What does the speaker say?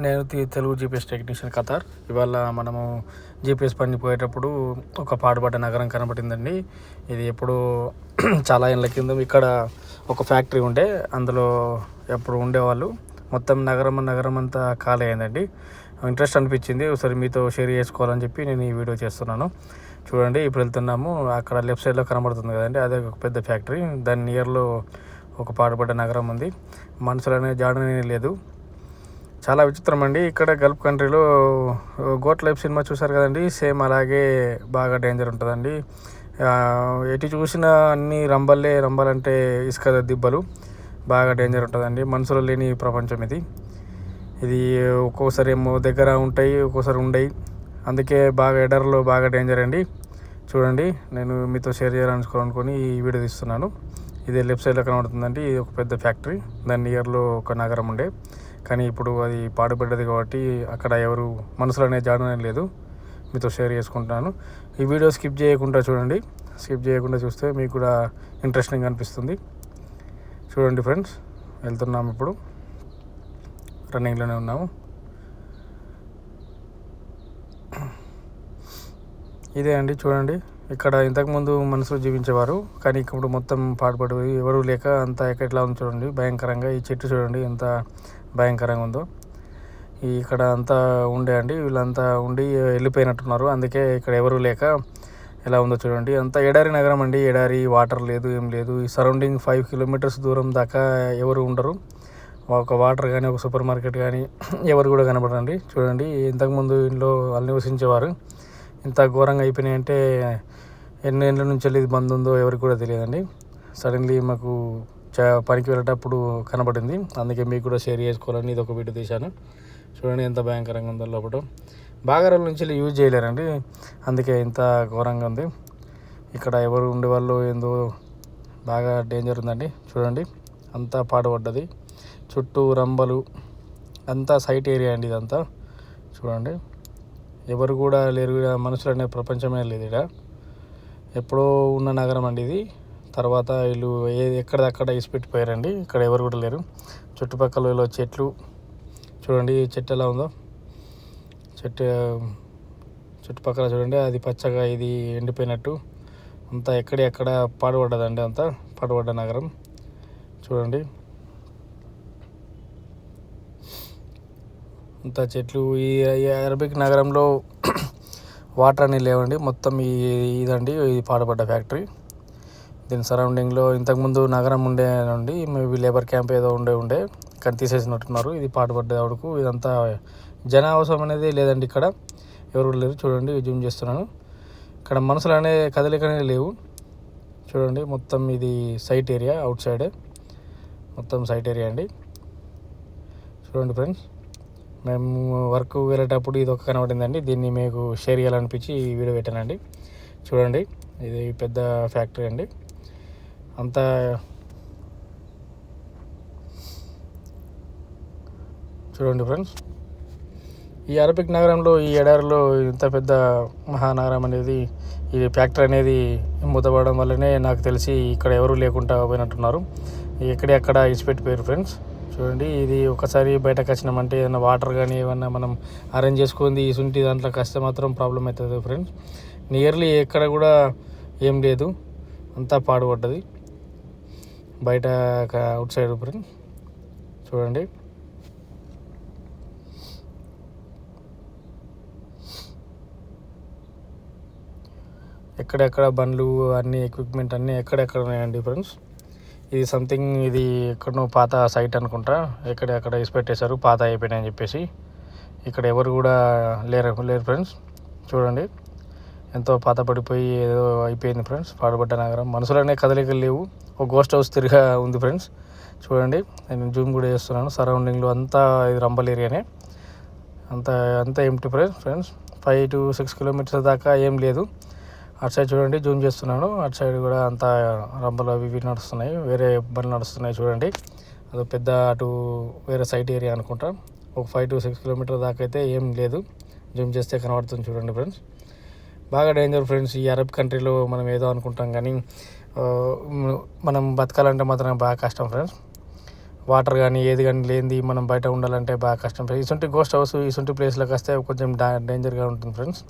నేను Telugu GPS technician Qatar. ఇవాళ మనము జీపీఎస్ పని పోయేటప్పుడు ఒక పాడుపడ్డ నగరం కనబడిందండి. ఇది ఎప్పుడు చాలా ఏళ్ళ కింద ఇక్కడ ఒక ఫ్యాక్టరీ ఉండే, అందులో ఎప్పుడు ఉండేవాళ్ళు. మొత్తం నగరం అంతా ఖాళీ అయిందండి. ఇంట్రెస్ట్ అనిపించింది, ఒకసారి మీతో షేర్ చేసుకోవాలని చెప్పి నేను ఈ వీడియో చేస్తున్నాను. చూడండి, ఇప్పుడు వెళ్తున్నాము. అక్కడ లెఫ్ట్ సైడ్లో కనబడుతుంది కదండి, అదే ఒక పెద్ద ఫ్యాక్టరీ. దాని నియర్లో ఒక పాడుపడ్డ నగరం ఉంది. మనుషులు అనే జాడనే లేదు. చాలా విచిత్రం అండి. ఇక్కడ గల్ఫ్ కంట్రీలో గోట్ లైఫ్ సినిమా చూసారు కదండి, సేమ్ అలాగే బాగా డేంజర్ ఉంటుందండి. ఎటు చూసినా అన్ని రంబలంటే ఇసుక దిబ్బలు, బాగా డేంజర్ ఉంటుందండి. మనుషులు లేని ప్రపంచం ఇది. ఒక్కోసారి ఏమో దగ్గర ఉంటాయి, ఒక్కోసారి ఉండయి. అందుకే బాగా ఎడర్లో బాగా డేంజర్ అండి. చూడండి, నేను మీతో షేర్ చేయాలనుకొని ఈ వీడియో తీస్తున్నాను. ఇది లెఫ్ట్ సైడ్లో కనబడుతుందండి. ఇది ఒక పెద్ద ఫ్యాక్టరీ. దాని నియర్లో ఒక నగరం ఉండే, కానీ ఇప్పుడు అది పాడుపడ్డది కాబట్టి అక్కడ ఎవరు మనుషులు అనే జాడనే లేదు. మీతో షేర్ చేసుకుంటున్నాను. ఈ వీడియో స్కిప్ చేయకుండా చూడండి. స్కిప్ చేయకుండా చూస్తే మీకు కూడా ఇంట్రెస్టింగ్ అనిపిస్తుంది. చూడండి ఫ్రెండ్స్, వెళ్తున్నాము. ఇప్పుడు రన్నింగ్లోనే ఉన్నాము. ఇదే అండి, చూడండి. ఇక్కడ ఇంతకుముందు మనుషులు జీవించేవారు, కానీ ఇప్పుడు మొత్తం పాడుపడి ఎవరు లేక అంతా ఎట్లా ఉంది చూడండి, భయంకరంగా. ఈ చెట్టు చూడండి ఎంత భయంకరంగా ఉందో. ఇక్కడ అంతా ఉండే అండి, వీళ్ళంతా ఉండి వెళ్ళిపోయినట్టున్నారు. అందుకే ఇక్కడ ఎవరు లేక ఎలా ఉందో చూడండి. అంతా ఎడారి నగరం అండి. ఎడారి, వాటర్ లేదు, ఏం లేదు. ఈ సరౌండింగ్ 5 కిలోమీటర్స్ దూరం దాకా ఎవరు ఉండరు. ఒక వాటర్ కానీ, ఒక సూపర్ మార్కెట్ కానీ ఎవరు కూడా కనబడరండి. చూడండి, ఇంతకుముందు ఇంట్లో వాళ్ళు నివసించేవారు. ఇంత ఘోరంగా అయిపోయినాయంటే ఎన్ని ఏళ్ళ నుంచి ఇది బంద్ ఉందో ఎవరికి కూడా తెలియదండి. సడన్లీ మాకు పనికి వెళ్ళేటప్పుడు కనబడింది, అందుకే మీకు కూడా షేర్ చేసుకోవాలని ఇది ఒక వీడియో తీశాను. చూడండి ఎంత భయంకరంగా ఉందో. లోపల బాగా రోజుల నుంచి యూజ్ చేయలేరండి, అందుకే ఇంత ఘోరంగా ఉంది. ఇక్కడ ఎవరు ఉండేవాళ్ళు ఏందో, బాగా డేంజర్ ఉందండి. చూడండి, అంతా పాడుపడ్డది. చుట్టూ రంబలు, అంతా సైట్ ఏరియా అండి ఇదంతా. చూడండి, ఎవరు కూడా లేరు. మనుషులు అనే ప్రపంచమే లేదు. ఇక్కడ ఎప్పుడో ఉన్న నగరం అండి ఇది. తర్వాత వీళ్ళు ఎక్కడదక్కడ ఇసిపెట్టిపోయారండి. ఇక్కడ ఎవరు కూడా లేరు. చుట్టుపక్కల చెట్లు చూడండి, చెట్టు ఎలా ఉందో. చుట్టుపక్కల చూడండి, అది పచ్చగా, ఇది ఎండిపోయినట్టు. అంతా ఎక్కడ పాడుపడ్డదండి, అంతా పాడుపడ్డ నగరం. చూడండి, అంతా చెట్లు. ఈ అరబిక్ నగరంలో వాటర్ అని లేవండి. మొత్తం ఇదండి, ఇది పాడుపడ్డ ఫ్యాక్టరీ. దీని సరౌండింగ్లో ఇంతకుముందు నగరం ఉండేనండి. మేబీ లేబర్ క్యాంప్ ఏదో ఉండే కానీ తీసేసినట్టున్నారు. ఇది పాడుపడ్డ ఆవిడకు. ఇదంతా జనావసరం అనేది లేదండి. ఇక్కడ ఎవరు లేరు. చూడండి, జూమ్ చేస్తున్నాను. ఇక్కడ మనుషులు అనే కదలికనే లేవు. చూడండి, మొత్తం ఇది సైట్ ఏరియా, అవుట్ సైడే మొత్తం సైట్ ఏరియా అండి. చూడండి ఫ్రెండ్స్, మేము వర్క్ వెళ్ళేటప్పుడు ఇది ఒక కనబడిందండి. దీన్ని మీకు షేర్ చేయాలనిపించి ఈ వీడియో పెట్టానండి. చూడండి, ఇది పెద్ద ఫ్యాక్టరీ అండి. అంతా చూడండి ఫ్రెండ్స్, ఈ అరబిక్ నగరంలో, ఈ ఎడారిలో ఇంత పెద్ద మహానగరం అనేది, ఈ ఫ్యాక్టరీ అనేది మూతపడడం వల్లనే నాకు తెలిసి ఇక్కడ ఎవరు లేకుండా పోయినట్టున్నారు. ఎక్కడెక్కడ ఇచ్చిపెట్టిపోయారు ఫ్రెండ్స్. చూడండి, ఇది ఒకసారి బయటకు వచ్చినామంటే ఏదైనా వాటర్ కానీ ఏమన్నా మనం అరేంజ్ చేసుకుంది ఇసుంటి దాంట్లో కష్ట మాత్రం ప్రాబ్లం అవుతుంది ఫ్రెండ్స్. నియర్లీ ఎక్కడ కూడా ఏం లేదు, అంతా పాడుపడ్డది బయట అవుట్ సైడ్ ఫ్రెండ్స్. చూడండి, ఎక్కడెక్కడ బండ్లు, అన్ని ఎక్విప్మెంట్ అన్నీ ఎక్కడెక్కడ ఉన్నాయండి ఫ్రెండ్స్. ఇది సంథింగ్, ఇది ఎక్కడనో పాత సైట్ అనుకుంటా. ఎక్కడెక్కడ ఇసిపెట్టేశారు, పాత అయిపోయినాయని చెప్పేసి. ఇక్కడ ఎవరు కూడా లేరు ఫ్రెండ్స్. చూడండి, ఎంతో పాత పడిపోయి ఏదో అయిపోయింది ఫ్రెండ్స్, పాడుపడ్డ నగరం. మనుషులనే కదలికలు లేవు. ఒక గోస్ట్ హౌస్ తిరిగా ఉంది ఫ్రెండ్స్. చూడండి, నేను జూమ్ కూడా చేస్తున్నాను. సరౌండింగ్లో అంతా ఇది రంబల్ ఏరియానే. అంతా ఎంటీ ఫ్రెండ్స్. 5 to 6 కిలోమీటర్స్ దాకా ఏం లేదు. అటు సైడ్ చూడండి, జూమ్ చేస్తున్నాను. అటు సైడ్ కూడా అంతా రంబలు అవి ఇవి నడుస్తున్నాయి, వేరే బండ్లు నడుస్తున్నాయి. చూడండి, అది పెద్ద అటు వేరే సైట్ ఏరియా అనుకుంటా. ఒక 5 to 6 కిలోమీటర్ దాకా అయితే ఏం లేదు. జూమ్ చేస్తే కనబడుతుంది చూడండి ఫ్రెండ్స్. బాగా డేంజర్ ఫ్రెండ్స్. ఈ అరబ్ కంట్రీలో మనం ఏదో అనుకుంటాం, కానీ మనం బతకాలంటే మాత్రం బాగా కష్టం ఫ్రెండ్స్. వాటర్ కానీ ఏది కానీ లేనిది మనం బయట ఉండాలంటే బాగా కష్టం. ఇటువంటి గోస్ట్ హౌస్ ఇటువంటి ప్లేస్లోకి వస్తే కొంచెం డేంజర్గా ఉంటుంది ఫ్రెండ్స్.